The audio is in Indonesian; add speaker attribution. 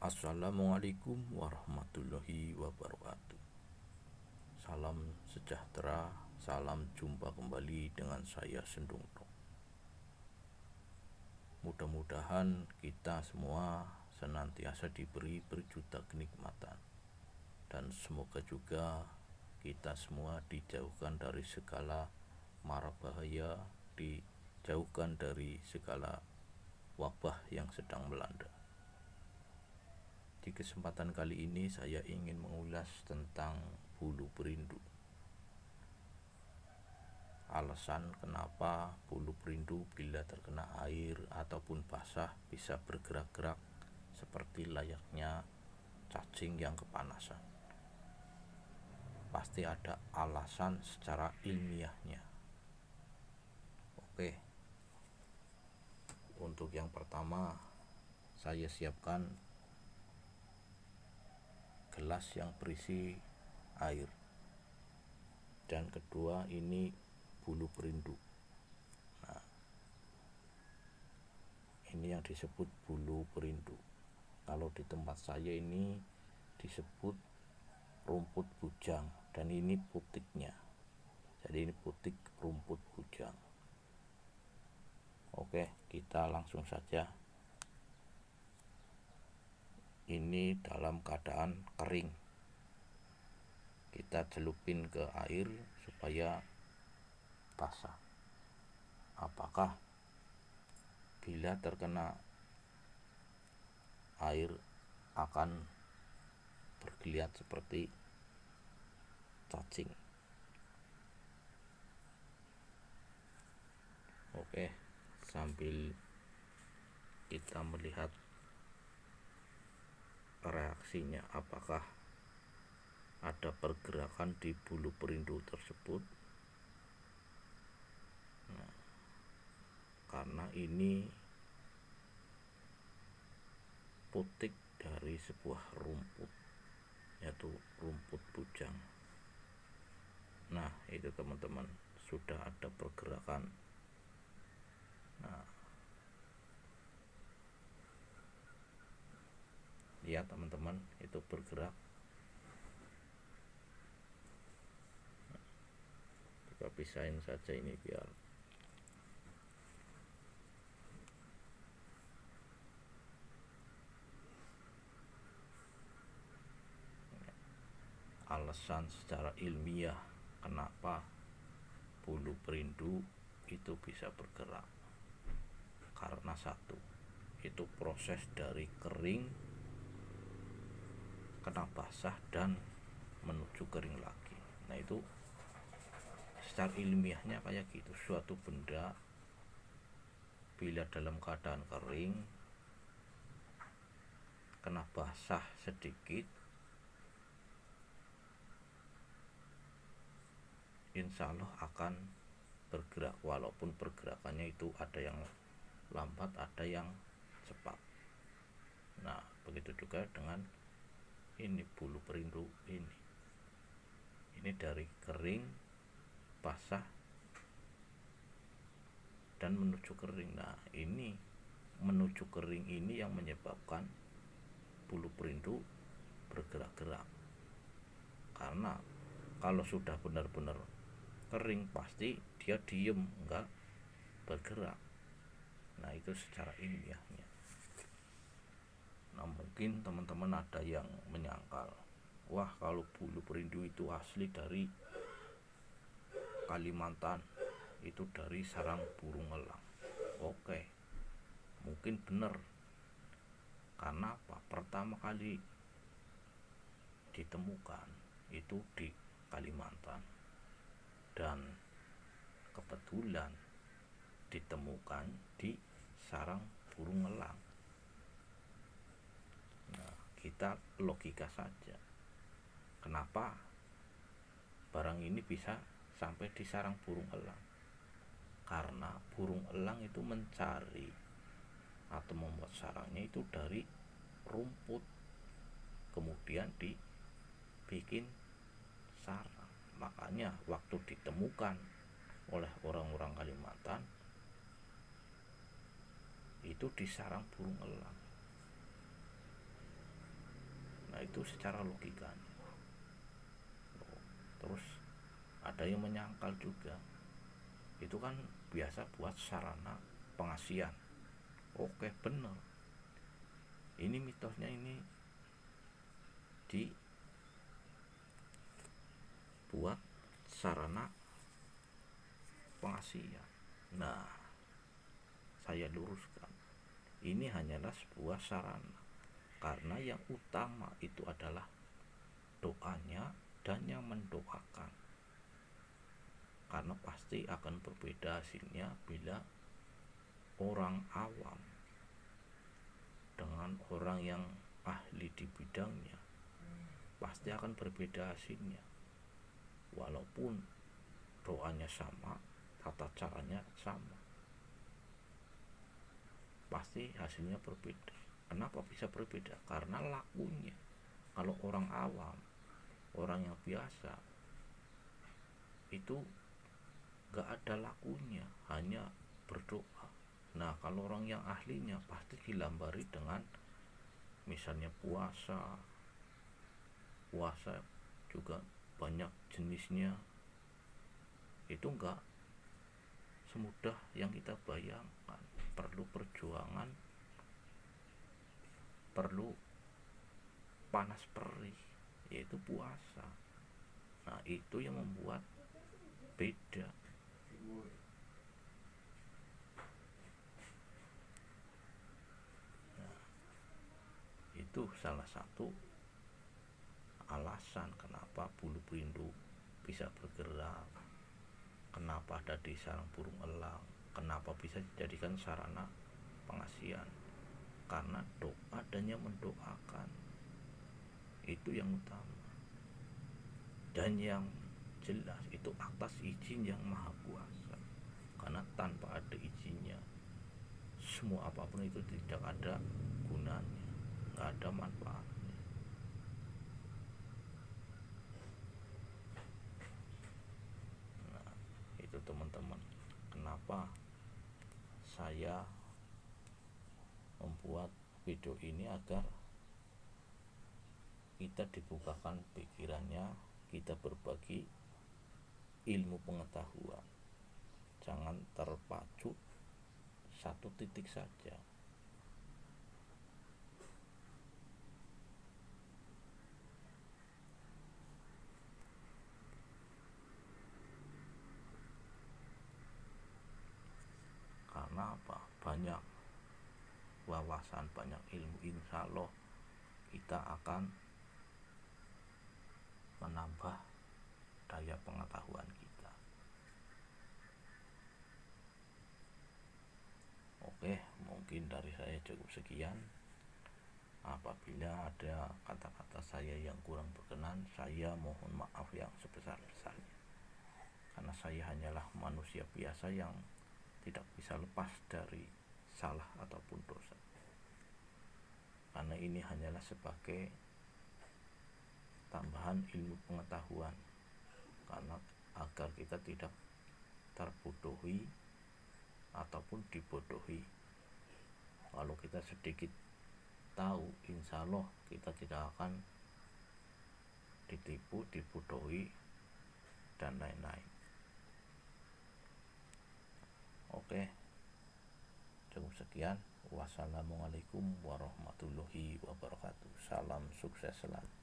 Speaker 1: Assalamualaikum warahmatullahi wabarakatuh. Salam sejahtera, salam jumpa kembali dengan saya Sendungtong. Mudah-mudahan kita semua senantiasa diberi berjuta kenikmatan, dan semoga juga kita semua dijauhkan dari segala mara bahaya, dijauhkan dari segala wabah yang sedang melanda. Di kesempatan kali ini saya ingin mengulas tentang bulu perindu. Alasan kenapa bulu perindu bila terkena air ataupun basah bisa bergerak-gerak seperti layaknya cacing yang kepanasan. Pasti ada alasan secara ilmiahnya. Oke. Untuk yang pertama, saya siapkan gelas yang berisi air, dan kedua ini bulu perindu. Nah, ini yang disebut bulu perindu. Kalau di tempat saya ini disebut rumput bujang, dan ini putiknya. Jadi ini putik rumput bujang. Oke, kita langsung saja. Ini dalam keadaan kering. Kita celupin ke air supaya basah. Apakah bila terkena air akan bergeliat seperti cacing? Oke, sambil kita melihat reaksinya, apakah ada pergerakan di bulu perindu tersebut. Nah, karena ini putik dari sebuah rumput, yaitu rumput bujang. Nah, itu teman-teman, sudah ada pergerakan. Nah, lihat teman-teman, itu bergerak. Kita pisahin saja ini biar alasan secara ilmiah kenapa bulu perindu itu bisa bergerak. Karena satu, itu proses dari kering kena basah dan menuju kering lagi. Nah, itu secara ilmiahnya kayak gitu. Suatu benda bila dalam keadaan kering kena basah sedikit, insya Allah akan bergerak, walaupun pergerakannya itu ada yang lambat, ada yang cepat. Nah, begitu juga dengan ini bulu perindu ini dari kering, basah, dan menuju kering. Nah, ini menuju kering ini yang menyebabkan bulu perindu bergerak-gerak. Karena kalau sudah benar-benar kering, pasti dia diem, enggak bergerak. Nah, itu secara ilmiahnya. Nah, mungkin teman-teman ada yang menyangkal, wah, kalau bulu perindu itu asli dari Kalimantan, itu dari sarang burung elang. Oke, mungkin benar. Karena apa? Pertama kali ditemukan itu di Kalimantan, dan kebetulan ditemukan di sarang burung elang. Nah, kita logika saja, kenapa barang ini bisa sampai di sarang burung elang? Karena burung elang itu mencari atau membuat sarangnya itu dari rumput, kemudian dibikin sarang. Makanya waktu ditemukan oleh orang-orang Kalimantan itu di sarang burung elang. Nah, itu secara logika. Terus ada yang menyangkal juga, itu kan biasa buat sarana pengasihan. Oke, bener, ini mitosnya ini dibuat sarana pengasihan. Nah, saya luruskan, ini hanyalah sebuah sarana, karena yang utama itu adalah doanya dan yang mendoakan. Karena pasti akan berbeda hasilnya bila orang awam dengan orang yang ahli di bidangnya, pasti akan berbeda hasilnya. Walaupun doanya sama, tata caranya sama, pasti hasilnya berbeda. Kenapa bisa berbeda? Karena lakunya. Kalau orang awam, orang yang biasa, itu gak ada lakunya, hanya berdoa. Nah, kalau orang yang ahlinya pasti dilambari dengan misalnya puasa juga banyak jenisnya. Itu enggak semudah yang kita bayangkan, perlu perjuangan, perlu panas perih, yaitu puasa. Nah, itu yang membuat beda. Nah, itu salah satu alasan kenapa bulu perindu bisa bergerak, kenapa ada di sarang burung elang, kenapa bisa dijadikan sarana pengasihan. Karena doa dan yang mendoakan itu yang utama, dan yang jelas itu atas izin yang maha kuasa. Karena tanpa ada izinnya, semua apapun itu tidak ada gunanya, nggak ada manfaatnya. Nah, itu teman-teman, kenapa saya membuat video ini, agar kita dibukakan pikirannya, kita berbagi ilmu pengetahuan, jangan terpacu satu titik saja. Karena apa? Banyak wawasan, banyak ilmu, insya Allah kita akan menambah daya pengetahuan kita. Oke, mungkin dari saya cukup sekian. Apabila ada kata-kata saya yang kurang berkenan, saya mohon maaf yang sebesar-besarnya. Karena saya hanyalah manusia biasa yang tidak bisa lepas dari salah ataupun dosa. Karena ini hanyalah sebagai tambahan ilmu pengetahuan, karena agar kita tidak terbodohi ataupun dibodohi. Kalau kita sedikit tahu, insya Allah kita tidak akan ditipu, dibodohi, dan lain-lain. Oke, cukup sekian. Wassalamualaikum warahmatullahi wabarakatuh. Salam sukses selalu.